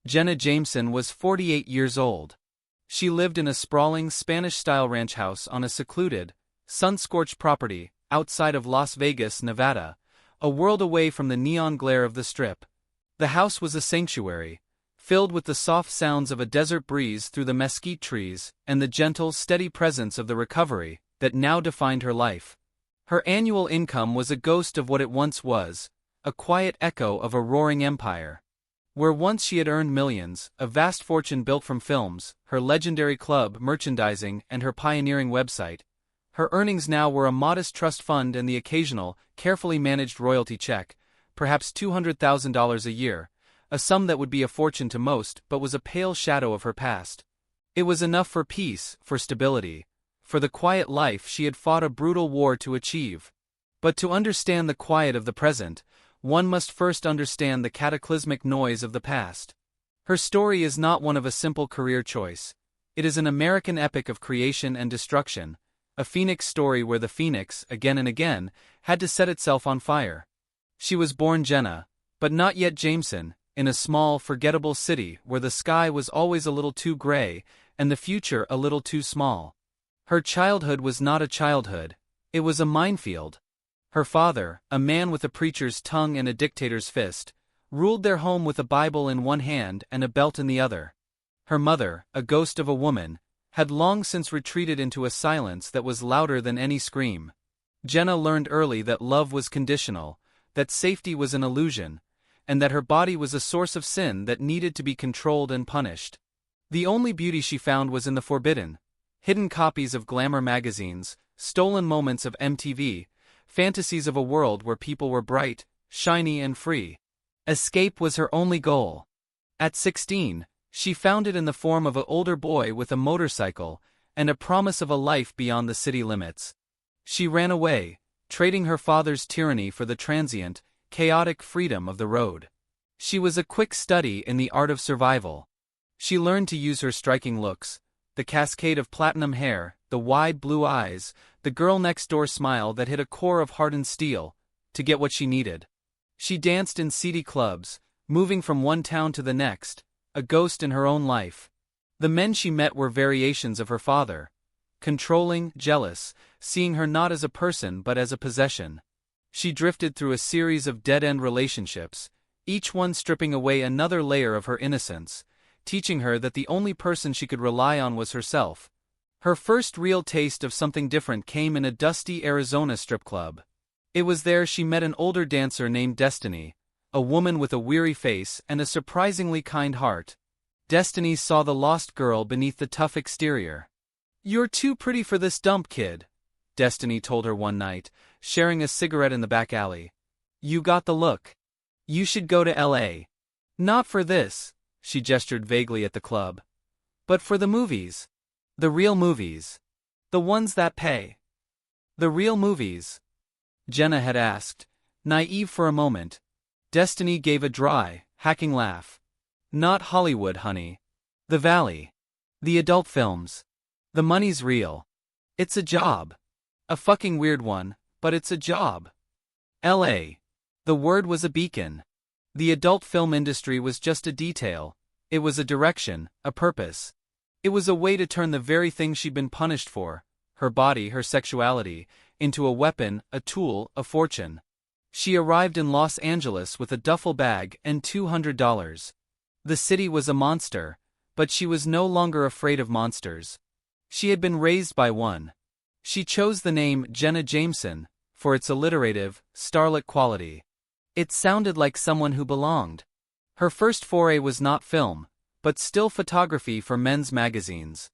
Jenna Jameson was 48 years old. She lived in a sprawling Spanish-style ranch house on a secluded, sun-scorched property outside of Las Vegas, Nevada, a world away from the neon glare of the Strip. The house was a sanctuary, filled with the soft sounds of a desert breeze through the mesquite trees and the gentle, steady presence of the recovery that now defined her life. Her annual income was a ghost of what it once was, a quiet echo of a roaring empire. Where once she had earned millions, a vast fortune built from films, her legendary club, merchandising, and her pioneering website, her earnings now were a modest trust fund and the occasional, carefully managed royalty check, perhaps $200,000 a year, a sum that would be a fortune to most but was a pale shadow of her past. It was enough for peace, for stability, for the quiet life she had fought a brutal war to achieve. But to understand the quiet of the present, one must first understand the cataclysmic noise of the past. Her story is not one of a simple career choice. It is an American epic of creation and destruction, a phoenix story where the phoenix, again and again, had to set itself on fire. She was born Jenna, but not yet Jameson, in a small, forgettable city where the sky was always a little too gray and the future a little too small. Her childhood was not a childhood, it was a minefield. Her father, a man with a preacher's tongue and a dictator's fist, ruled their home with a Bible in one hand and a belt in the other. Her mother, a ghost of a woman, had long since retreated into a silence that was louder than any scream. Jenna learned early that love was conditional, that safety was an illusion, and that her body was a source of sin that needed to be controlled and punished. The only beauty she found was in the forbidden, hidden copies of glamour magazines, stolen moments of MTV, fantasies of a world where people were bright, shiny and free. Escape was her only goal. At 16, she found it in the form of an older boy with a motorcycle and a promise of a life beyond the city limits. She ran away, trading her father's tyranny for the transient, chaotic freedom of the road. She was a quick study in the art of survival. She learned to use her striking looks, the cascade of platinum hair, the wide blue eyes, the girl-next-door smile that hit a core of hardened steel, to get what she needed. She danced in seedy clubs, moving from one town to the next, a ghost in her own life. The men she met were variations of her father, controlling, jealous, seeing her not as a person but as a possession. She drifted through a series of dead-end relationships, each one stripping away another layer of her innocence, teaching her that the only person she could rely on was herself. Her first real taste of something different came in a dusty Arizona strip club. It was there she met an older dancer named Destiny, a woman with a weary face and a surprisingly kind heart. Destiny saw the lost girl beneath the tough exterior. "You're too pretty for this dump, kid," Destiny told her one night, sharing a cigarette in the back alley. "You got the look. You should go to LA. Not for this," she gestured vaguely at the club, "but for the movies. The real movies. The ones that pay." "The real movies?" Jenna had asked, naive for a moment. Destiny gave a dry, hacking laugh. "Not Hollywood, honey. The Valley. The adult films. The money's real. It's a job. A fucking weird one, but it's a job. LA. The word was a beacon. The adult film industry was just a detail. It was a direction, a purpose. It was a way to turn the very thing she'd been punished for, her body, her sexuality, into a weapon, a tool, a fortune. She arrived in Los Angeles with a duffel bag and $200. The city was a monster, but she was no longer afraid of monsters. She had been raised by one. She chose the name Jenna Jameson for its alliterative, starlet quality. It sounded like someone who belonged. Her first foray was not film, but still photography for men's magazines.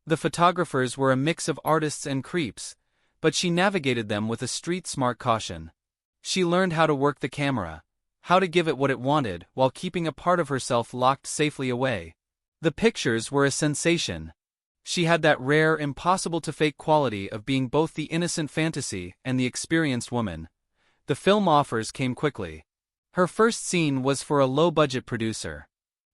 The photographers were a mix of artists and creeps, but she navigated them with a street-smart caution. She learned how to work the camera, how to give it what it wanted while keeping a part of herself locked safely away. The pictures were a sensation. She had that rare, impossible-to-fake quality of being both the innocent fantasy and the experienced woman. The film offers came quickly. Her first scene was for a low-budget producer.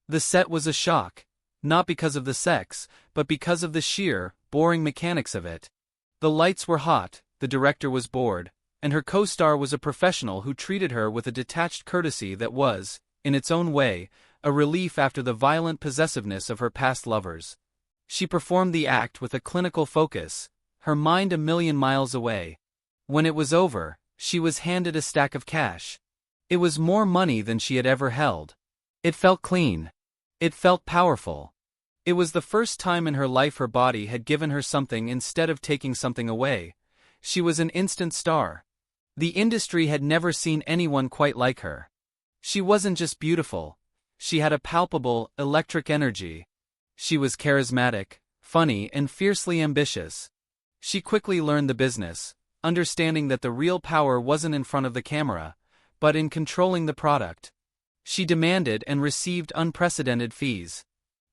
The set was a shock, not because of the sex, but because of the sheer, boring mechanics of it. The lights were hot, the director was bored, and her co-star was a professional who treated her with a detached courtesy that was, in its own way, a relief after the violent possessiveness of her past lovers. She performed the act with a clinical focus, her mind a million miles away. When it was over, she was handed a stack of cash. It was more money than she had ever held. It felt clean. It felt powerful. It was the first time in her life her body had given her something instead of taking something away. She was an instant star. The industry had never seen anyone quite like her. She wasn't just beautiful. She had a palpable, electric energy. She was charismatic, funny, and fiercely ambitious. She quickly learned the business, understanding that the real power wasn't in front of the camera, but in controlling the product. She demanded and received unprecedented fees.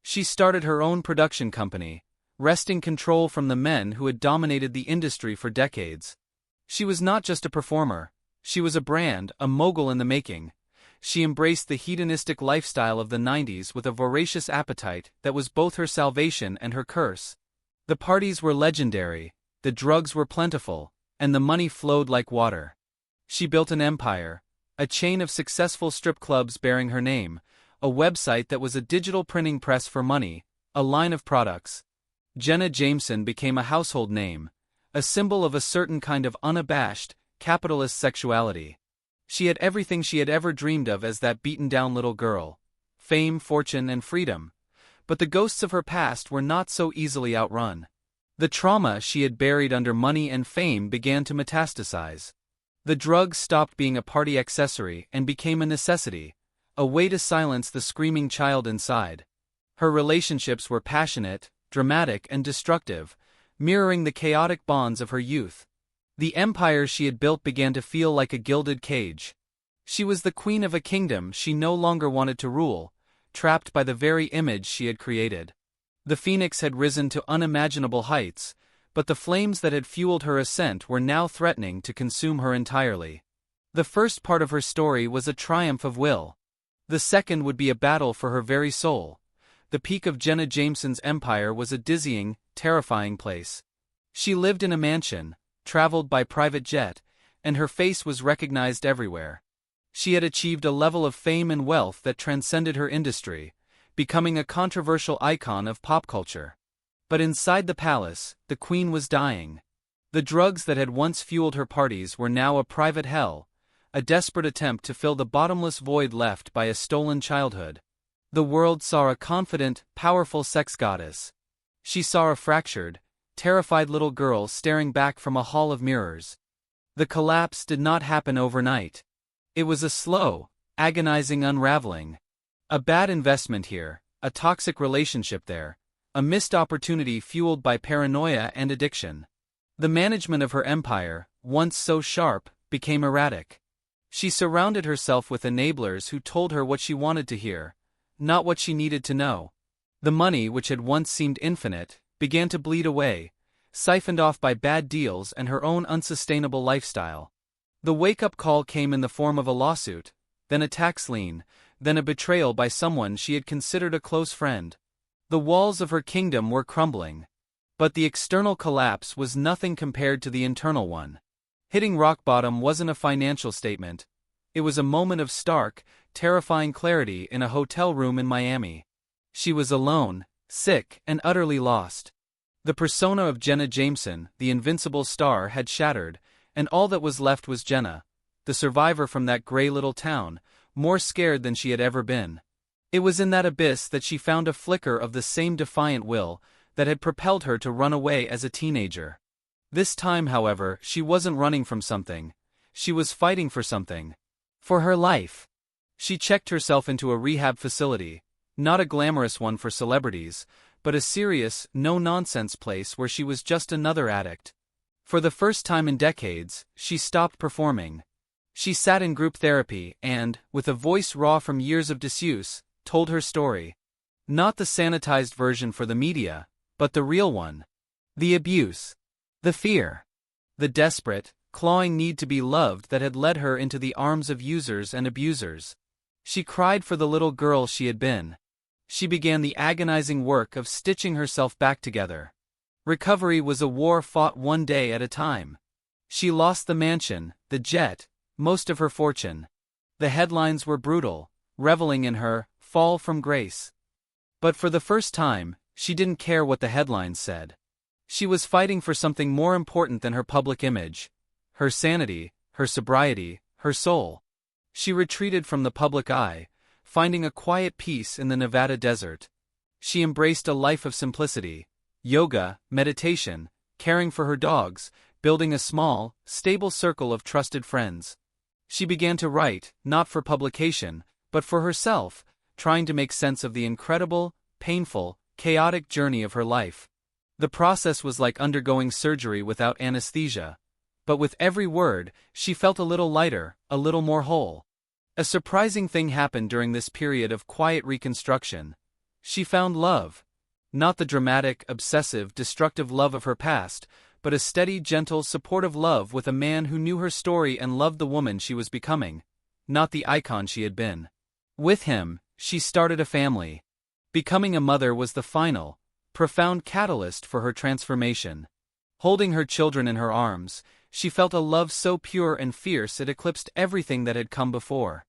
She started her own production company, wresting control from the men who had dominated the industry for decades. She was not just a performer, she was a brand, a mogul in the making. She embraced the hedonistic lifestyle of the 90s with a voracious appetite that was both her salvation and her curse. The parties were legendary, the drugs were plentiful, and the money flowed like water. She built an empire, a chain of successful strip clubs bearing her name, a website that was a digital printing press for money, a line of products. Jenna Jameson became a household name, a symbol of a certain kind of unabashed, capitalist sexuality. She had everything she had ever dreamed of as that beaten-down little girl: fame, fortune, and freedom. But the ghosts of her past were not so easily outrun. The trauma she had buried under money and fame began to metastasize. The drugs stopped being a party accessory and became a necessity, a way to silence the screaming child inside. Her relationships were passionate, dramatic, and destructive, mirroring the chaotic bonds of her youth. The empire she had built began to feel like a gilded cage. She was the queen of a kingdom she no longer wanted to rule, trapped by the very image she had created. The phoenix had risen to unimaginable heights, but the flames that had fueled her ascent were now threatening to consume her entirely. The first part of her story was a triumph of will. The second would be a battle for her very soul. The peak of Jenna Jameson's empire was a dizzying, terrifying place. She lived in a mansion, traveled by private jet, and her face was recognized everywhere. She had achieved a level of fame and wealth that transcended her industry, becoming a controversial icon of pop culture. But inside the palace, the queen was dying. The drugs that had once fueled her parties were now a private hell, a desperate attempt to fill the bottomless void left by a stolen childhood. The world saw a confident, powerful sex goddess. She saw a fractured, terrified little girl staring back from a hall of mirrors. The collapse did not happen overnight. It was a slow, agonizing unraveling. A bad investment here, a toxic relationship there, a missed opportunity fueled by paranoia and addiction. The management of her empire, once so sharp, became erratic. She surrounded herself with enablers who told her what she wanted to hear, not what she needed to know. The money, which had once seemed infinite, began to bleed away, siphoned off by bad deals and her own unsustainable lifestyle. The wake-up call came in the form of a lawsuit, then a tax lien, then a betrayal by someone she had considered a close friend. The walls of her kingdom were crumbling. But the external collapse was nothing compared to the internal one. Hitting rock bottom wasn't a financial statement. It was a moment of stark, terrifying clarity in a hotel room in Miami. She was alone, sick, and utterly lost. The persona of Jenna Jameson, the invincible star, had shattered, and all that was left was Jenna, the survivor from that gray little town, more scared than she had ever been. It was in that abyss that she found a flicker of the same defiant will that had propelled her to run away as a teenager. This time, however, she wasn't running from something. She was fighting for something. For her life. She checked herself into a rehab facility, not a glamorous one for celebrities, but a serious, no-nonsense place where she was just another addict. For the first time in decades, she stopped performing. She sat in group therapy and, with a voice raw from years of disuse, told her story. Not the sanitized version for the media, but the real one. The abuse. The fear. The desperate, clawing need to be loved that had led her into the arms of users and abusers. She cried for the little girl she had been. She began the agonizing work of stitching herself back together. Recovery was a war fought one day at a time. She lost the mansion, the jet, most of her fortune. The headlines were brutal, reveling in her fall from grace. But for the first time, she didn't care what the headlines said. She was fighting for something more important than her public image: her sanity, her sobriety, her soul. She retreated from the public eye, finding a quiet peace in the Nevada desert. She embraced a life of simplicity: yoga, meditation, caring for her dogs, building a small, stable circle of trusted friends. She began to write, not for publication, but for herself, trying to make sense of the incredible, painful, chaotic journey of her life. The process was like undergoing surgery without anesthesia. But with every word, she felt a little lighter, a little more whole. A surprising thing happened during this period of quiet reconstruction. She found love. Not the dramatic, obsessive, destructive love of her past, but a steady, gentle, supportive love with a man who knew her story and loved the woman she was becoming, not the icon she had been. With him, she started a family. Becoming a mother was the final, profound catalyst for her transformation. Holding her children in her arms, she felt a love so pure and fierce it eclipsed everything that had come before.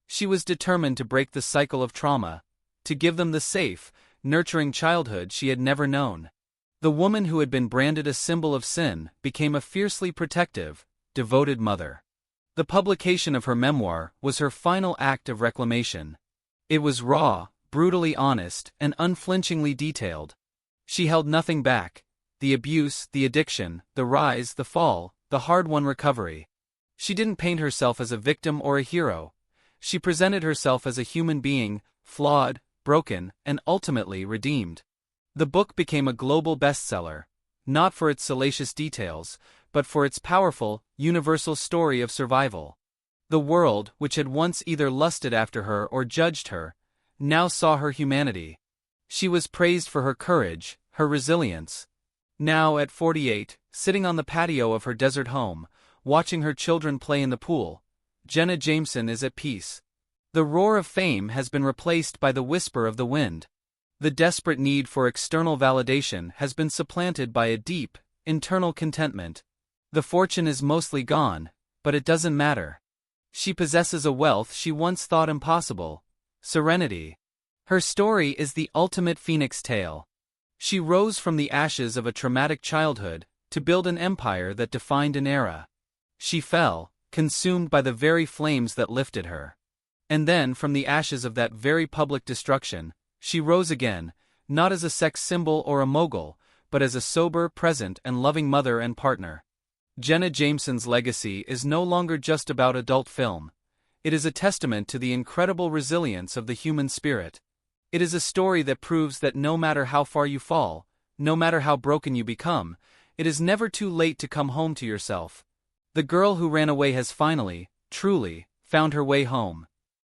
She was determined to break the cycle of trauma, to give them the safe, nurturing childhood she had never known. The woman who had been branded a symbol of sin became a fiercely protective, devoted mother. The publication of her memoir was her final act of reclamation. It was raw, brutally honest, and unflinchingly detailed. She held nothing back: the abuse, the addiction, the rise, the fall, the hard-won recovery. She didn't paint herself as a victim or a hero. She presented herself as a human being, flawed, broken, and ultimately redeemed. The book became a global bestseller, not for its salacious details, but for its powerful, universal story of survival. The world, which had once either lusted after her or judged her, now saw her humanity. She was praised for her courage, her resilience. Now, at 48, sitting on the patio of her desert home, watching her children play in the pool, Jenna Jameson is at peace. The roar of fame has been replaced by the whisper of the wind. The desperate need for external validation has been supplanted by a deep, internal contentment. The fortune is mostly gone, but it doesn't matter. She possesses a wealth she once thought impossible: serenity. Her story is the ultimate phoenix tale. She rose from the ashes of a traumatic childhood to build an empire that defined an era. She fell, consumed by the very flames that lifted her. And then, from the ashes of that very public destruction, she rose again, not as a sex symbol or a mogul, but as a sober, present, and loving mother and partner. Jenna Jameson's legacy is no longer just about adult film. It is a testament to the incredible resilience of the human spirit. It is a story that proves that no matter how far you fall, no matter how broken you become, it is never too late to come home to yourself. The girl who ran away has finally, truly, found her way home.